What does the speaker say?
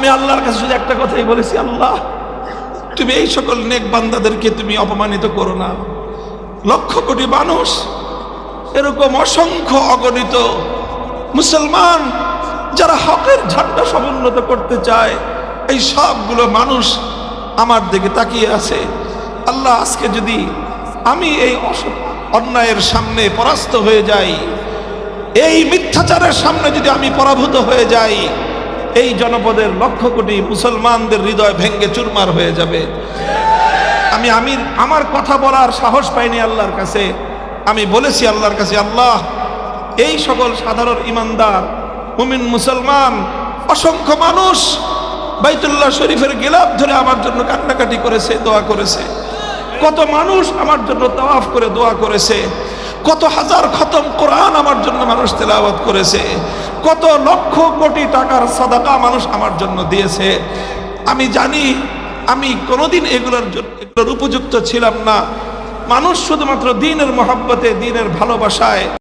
আমি আল্লাহর কাছে শুধু একটা কথাই বলেছি, আল্লাহ তুমি এই সকল নেক বান্দাদেরকে তুমি অপমানিত করো না। লক্ষ কোটি মানুষ, এরকম অসংখ্য অগণিত মুসলমান যারা হকের ঝান্ডা সমুন্নত করতে চায়, এই সবগুলো মানুষ আমার দিকে তাকিয়ে আছে। আল্লাহ আজকে যদি আমি এই অন্যায়ের সামনে পরাস্ত হয়ে যাই, এই মিথ্যাচারের সামনে যদি আমি পরাভূত হয়ে যাই, এই জনপদের লক্ষ কোটি মুসলমানদের হৃদয় ভেঙ্গে চুরমার হয়ে যাবে। আমি আমার কথা বলার সাহস পাইনি আল্লাহর কাছে। আমি বলেছি আল্লাহর কাছে, আল্লাহ এই সকল সাধারণ ইমানদার মুমিন মুসলমান অসংখ্য মানুষ বাইতুল্লাহ শরীফের গিলাফ ধরে আমার জন্য কান্নাকাটি করেছে, দোয়া করেছে। কত মানুষ আমার জন্য তাওয়াফ করে দোয়া করেছে, কত হাজার খতম কোরআন আমার জন্য মানুষ তেলাওয়াত করেছে, কত লক্ষ কোটি টাকার সাদাকা মানুষ আমার জন্য দিয়েছে। আমি জানি আমি কোনোদিন এগুলোর উপযুক্ত ছিলাম না। মানুষ শুধুমাত্র দ্বীনের মহব্বতে, দ্বীনের ভালোবাসায়